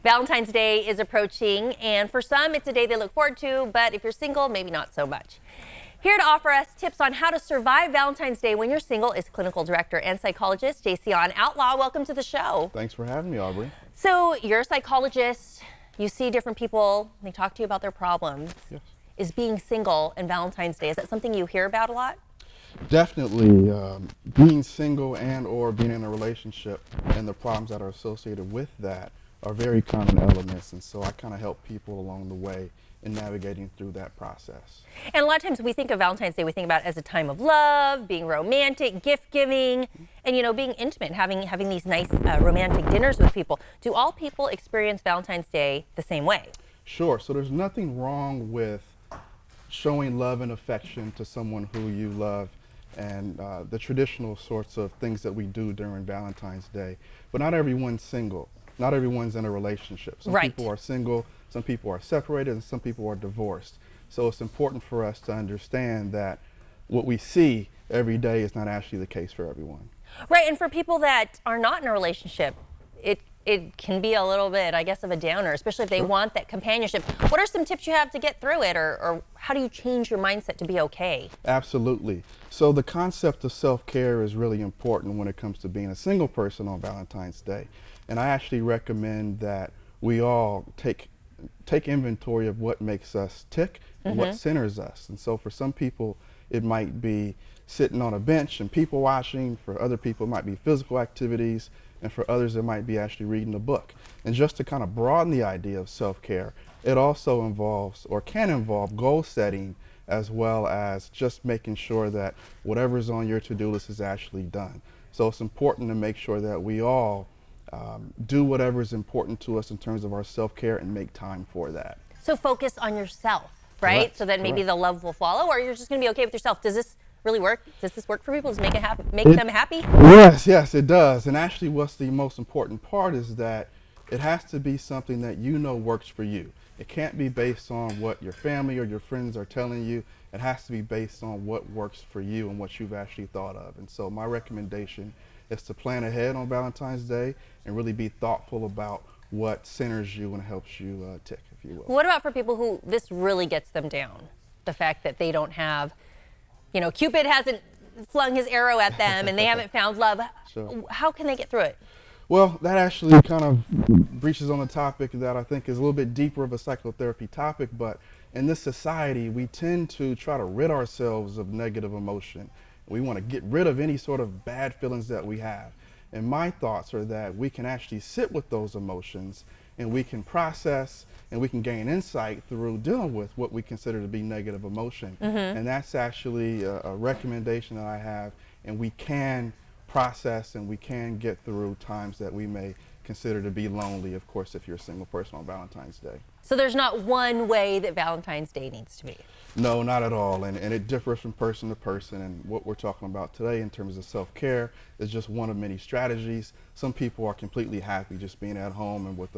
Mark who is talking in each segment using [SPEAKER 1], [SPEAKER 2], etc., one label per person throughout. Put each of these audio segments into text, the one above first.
[SPEAKER 1] Valentine's Day is approaching, and for some, it's a day they look forward to, but if you're single, maybe not so much. Here to offer us tips on how to survive Valentine's Day when you're single is clinical director and psychologist J.C. Outlaw. Welcome to the show.
[SPEAKER 2] Thanks for having me, Aubrey.
[SPEAKER 1] So you're a psychologist. You see different people. They talk to you about their problems.
[SPEAKER 2] Yes.
[SPEAKER 1] Is being single and Valentine's Day, is that something you hear about a lot?
[SPEAKER 2] Definitely. Being single and or being in a relationship and the problems that are associated with that are very common elements. And so I kind of help people along the way in navigating through that process.
[SPEAKER 1] And a lot of times we think of Valentine's Day, we think about it as a time of love, being romantic, gift giving, and being intimate, having these nice romantic dinners with people. Do all people experience Valentine's Day the same way?
[SPEAKER 2] Sure. So there's nothing wrong with showing love and affection to someone who you love and the traditional sorts of things that we do during Valentine's Day. But not everyone's single. Not everyone's in a relationship. Some people are single, some people are separated, and some people are divorced. So it's important for us to understand that what we see every day is not actually the case for everyone.
[SPEAKER 1] Right, and for people that are not in a relationship, it can be a little bit, I guess, of a downer, especially if they want that companionship. What are some tips you have to get through it, or how do you change your mindset to be okay?
[SPEAKER 2] Absolutely. So the concept of self-care is really important when it comes to being a single person on Valentine's Day. And I actually recommend that we all take inventory of what makes us tick and what centers us. And so for some people, it might be sitting on a bench and people watching. For other people, it might be physical activities. And for others, it might be actually reading a book. And just to kind of broaden the idea of self-care, it also involves or can involve goal setting as well as just making sure that whatever's on your to-do list is actually done. So it's important to make sure that we all do whatever is important to us in terms of our self-care and make time for that.
[SPEAKER 1] So focus on yourself, right?
[SPEAKER 2] Correct.
[SPEAKER 1] So that maybe the love will follow, or you're just going to be okay with yourself. Does this really work? Does this work for people? Does it make them happy?
[SPEAKER 2] Yes, it does. And actually what's the most important part is that it has to be something that you know works for you. It can't be based on what your family or your friends are telling you. It has to be based on what works for you and what you've actually thought of. And so my recommendation is to plan ahead on Valentine's Day and really be thoughtful about what centers you and helps you tick, if you will.
[SPEAKER 1] What about for people who this really gets them down? The fact that they don't have, Cupid hasn't flung his arrow at them and they haven't found love.
[SPEAKER 2] Sure.
[SPEAKER 1] How can they get through it?
[SPEAKER 2] Well, that actually kind of breaches on a topic that I think is a little bit deeper of a psychotherapy topic, but in this society, we tend to try to rid ourselves of negative emotion. We want to get rid of any sort of bad feelings that we have. And my thoughts are that we can actually sit with those emotions and we can process and we can gain insight through dealing with what we consider to be negative emotion. And that's actually a recommendation that I have, and we can process and we can get through times that we may consider to be lonely, of course, if you're a single person on Valentine's Day.
[SPEAKER 1] So there's not one way that Valentine's Day needs to be?
[SPEAKER 2] No, not at all. And it differs from person to person. And what we're talking about today in terms of self-care is just one of many strategies. Some people are completely happy just being at home and with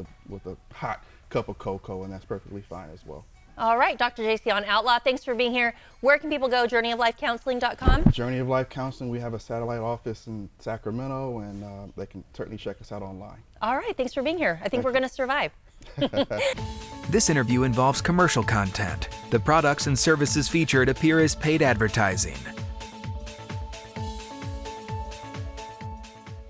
[SPEAKER 2] a hot cup of cocoa, and that's perfectly fine as well.
[SPEAKER 1] All right, Dr. J.C. Outlaw, thanks for being here. Where can people go? JourneyOfLifeCounseling.com?
[SPEAKER 2] Journey of Life Counseling. We have a satellite office in Sacramento, and they can certainly check us out online.
[SPEAKER 1] All right, thanks for being here. I think we're going to survive.
[SPEAKER 3] This interview involves commercial content. The products and services featured appear as paid advertising.